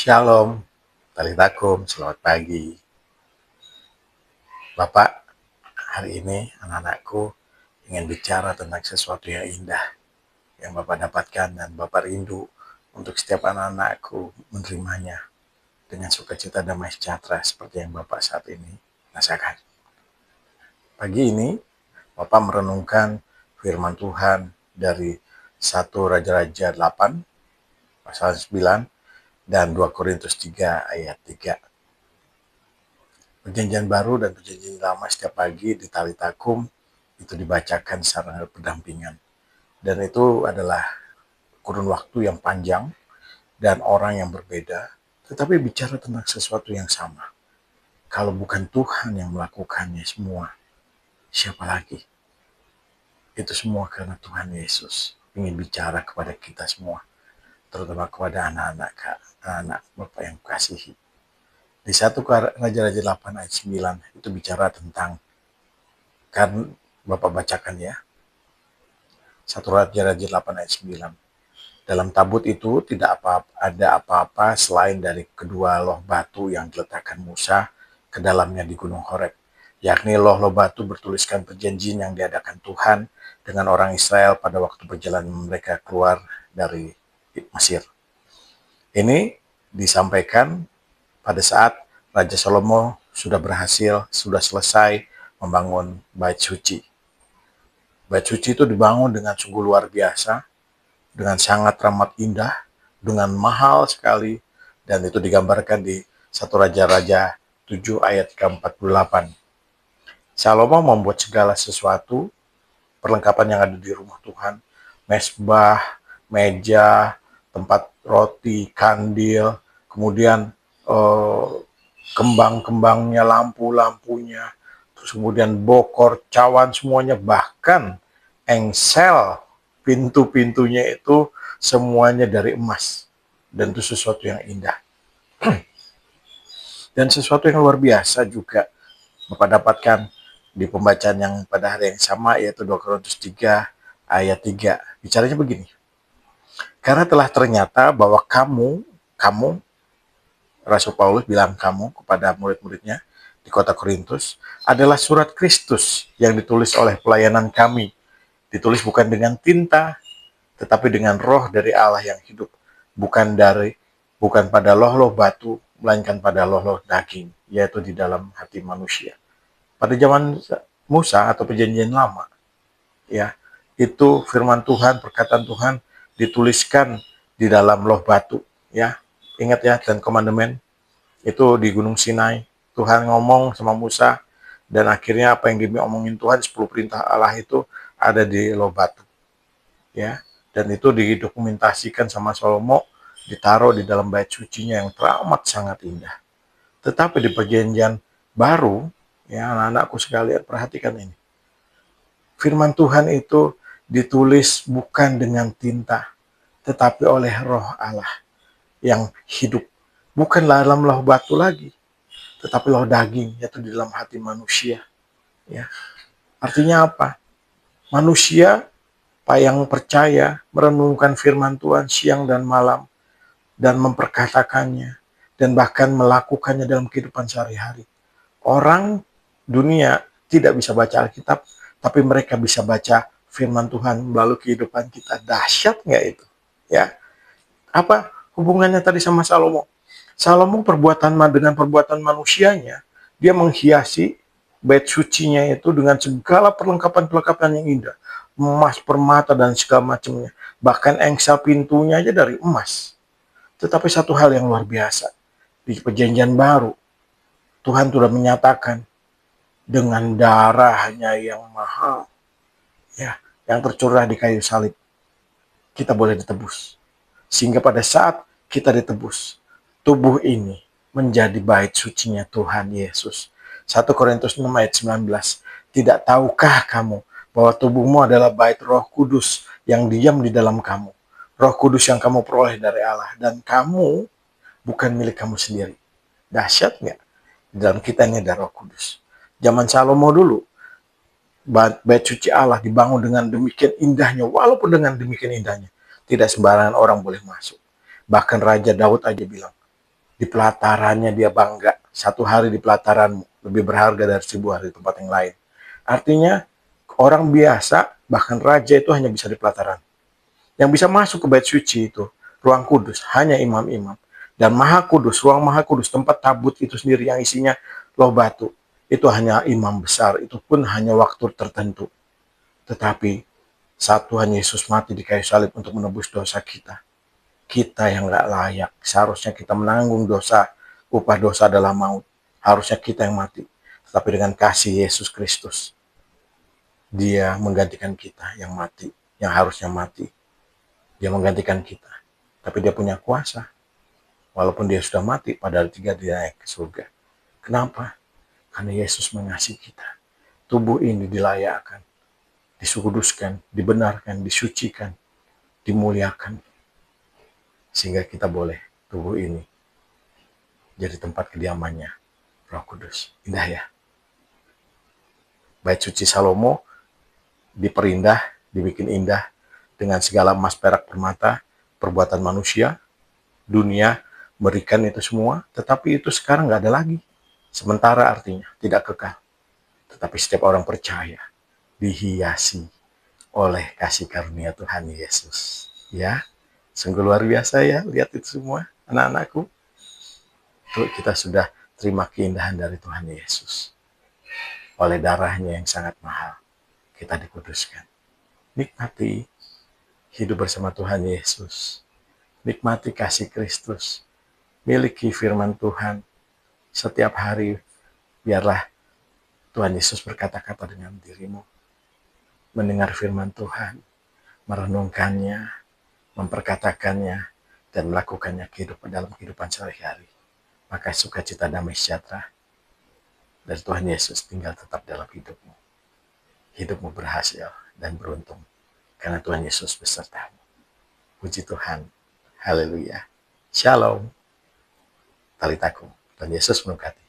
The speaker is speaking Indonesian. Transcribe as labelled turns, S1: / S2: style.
S1: Shalom, Talitakum, selamat pagi. Bapak, hari ini anak-anakku ingin bicara tentang sesuatu yang indah yang Bapak dapatkan dan Bapak rindu untuk setiap anak-anakku menerimanya dengan sukacita damai sejahtera seperti yang Bapak saat ini rasakan. Pagi ini, Bapak merenungkan firman Tuhan dari 1 Raja-Raja 8, pasal 9, dan 2 Korintus 3 ayat 3. Perjanjian baru dan perjanjian lama setiap pagi di Talitakum itu dibacakan secara berdampingan. Dan itu adalah kurun waktu yang panjang dan orang yang berbeda, tetapi bicara tentang sesuatu yang sama. Kalau bukan Tuhan yang melakukannya semua, siapa lagi? Itu semua karena Tuhan Yesus ingin bicara kepada kita semua, terutama kepada anak-anak Bapak yang kasihi. Di 1 Raja-Raja 8 ayat 9 itu bicara tentang, kan Bapak bacakan ya, 1 Raja-Raja 8 ayat 9. Dalam tabut itu tidak ada apa-apa selain dari kedua loh batu yang diletakkan Musa ke dalamnya di Gunung Horeb, yakni loh-loh batu bertuliskan perjanjian yang diadakan Tuhan dengan orang Israel pada waktu perjalanan mereka keluar dari Mesir. Ini disampaikan pada saat Raja Salomo sudah selesai membangun Bait Suci. Bait Suci itu dibangun dengan sungguh luar biasa, dengan sangat ramah indah, dengan mahal sekali, dan itu digambarkan di 1 Raja-Raja 7 ayat ke-48. Salomo membuat segala sesuatu, perlengkapan yang ada di rumah Tuhan, mesbah, meja, tempat roti, kandil, kemudian kembang-kembangnya, lampu-lampunya, terus kemudian bokor, cawan, semuanya, bahkan engsel pintu-pintunya itu semuanya dari emas. Dan itu sesuatu yang indah. Dan sesuatu yang luar biasa juga Bapak dapatkan di pembacaan yang pada hari yang sama, yaitu 2 Korintus 3 ayat 3. Bicaranya begini. Karena telah ternyata bahwa kamu, Rasul Paulus bilang kamu kepada murid-muridnya di kota Korintus, adalah surat Kristus yang ditulis oleh pelayanan kami. Ditulis bukan dengan tinta, tetapi dengan roh dari Allah yang hidup. Bukan pada loh-loh batu, melainkan pada loh-loh daging, yaitu di dalam hati manusia. Pada zaman Musa atau perjanjian lama, ya, itu firman Tuhan, perkataan Tuhan dituliskan di dalam loh batu, ya. Ingat ya, dan komandemen itu di Gunung Sinai, Tuhan ngomong sama Musa, dan akhirnya apa yang diomongin Tuhan, 10 perintah Allah itu ada di loh batu, ya. Dan itu didokumentasikan sama Salomo, ditaruh di dalam bait sucinya yang teramat sangat indah. Tetapi di perjanjian baru, ya anak-anakku sekalian, perhatikan ini. Firman Tuhan itu ditulis bukan dengan tinta, tetapi oleh roh Allah yang hidup. Bukan dalam loh batu lagi, tetapi loh daging, yaitu di dalam hati manusia. Ya. Artinya apa? Manusia yang percaya merenungkan firman Tuhan siang dan malam, dan memperkatakannya, dan bahkan melakukannya dalam kehidupan sehari-hari. Orang dunia tidak bisa baca Alkitab, tapi mereka bisa baca firman Tuhan melalui kehidupan kita. Dahsyat nggak itu? Ya. Apa hubungannya tadi sama Salomo? Salomo dengan perbuatan manusianya, dia menghiasi bait sucinya itu dengan segala perlengkapan-perlengkapan yang indah. Emas, permata, dan segala macamnya. Bahkan engsel pintunya aja dari emas. Tetapi satu hal yang luar biasa. Di perjanjian baru, Tuhan sudah menyatakan dengan darahnya yang mahal, ya, yang tercurah di kayu salib, kita boleh ditebus. Sehingga pada saat kita ditebus, tubuh ini menjadi bait sucinya Tuhan Yesus. 1 Korintus 6 ayat 19. Tidak tahukah kamu bahwa tubuhmu adalah bait Roh Kudus yang diam di dalam kamu. Roh Kudus yang kamu peroleh dari Allah. Dan kamu bukan milik kamu sendiri. Dahsyat nggak? Di dalam kita ini ada Roh Kudus. Zaman Salomo dulu, bait suci Allah dibangun dengan demikian indahnya. Walaupun dengan demikian indahnya, tidak sembarangan orang boleh masuk. Bahkan Raja Daud aja bilang, Di pelatarannya dia bangga. 1 hari di pelataran lebih berharga dari 1.000 hari di tempat yang lain. Artinya orang biasa, bahkan raja itu hanya bisa di pelataran. Yang bisa masuk ke bait suci itu, ruang kudus, hanya imam-imam. Dan maha kudus, ruang maha kudus, tempat tabut itu sendiri yang isinya loh batu. Itu hanya imam besar, itu pun hanya waktu tertentu. Tetapi saat Tuhan Yesus mati di kayu salib untuk menebus dosa kita, kita yang gak layak, seharusnya kita menanggung dosa, upah dosa adalah maut. Harusnya kita yang mati. Tetapi dengan kasih Yesus Kristus, dia menggantikan kita yang mati, yang harusnya mati. Dia menggantikan kita. Tapi dia punya kuasa. Walaupun dia sudah mati, pada hari 3 dia naik ke surga. Kenapa? Karena Yesus mengasihi kita. Tubuh ini dilayakkan, disukuduskan, dibenarkan, disucikan, dimuliakan. Sehingga kita boleh tubuh ini jadi tempat kediamannya Roh Kudus. Indah ya. Bait suci Salomo diperindah, dibikin indah dengan segala emas, perak, permata, perbuatan manusia, dunia berikan itu semua, tetapi itu sekarang nggak ada lagi. Sementara artinya, tidak kekal. Tetapi setiap orang percaya, dihiasi oleh kasih karunia Tuhan Yesus. Ya, sungguh luar biasa ya, lihat itu semua, anak-anakku. Itu kita sudah terima keindahan dari Tuhan Yesus. Oleh darahnya yang sangat mahal, kita dikuduskan. Nikmati hidup bersama Tuhan Yesus. Nikmati kasih Kristus. Miliki firman Tuhan. Setiap hari, biarlah Tuhan Yesus berkata-kata dengan dirimu. Mendengar firman Tuhan, merenungkannya, memperkatakannya, dan melakukannya dalam kehidupan sehari-hari. Maka sukacita damai sejahtera dari Tuhan Yesus tinggal tetap dalam hidupmu. Hidupmu berhasil dan beruntung karena Tuhan Yesus besertamu. Puji Tuhan. Haleluya. Shalom. Talitakum. Tuhan Yesus memberkati.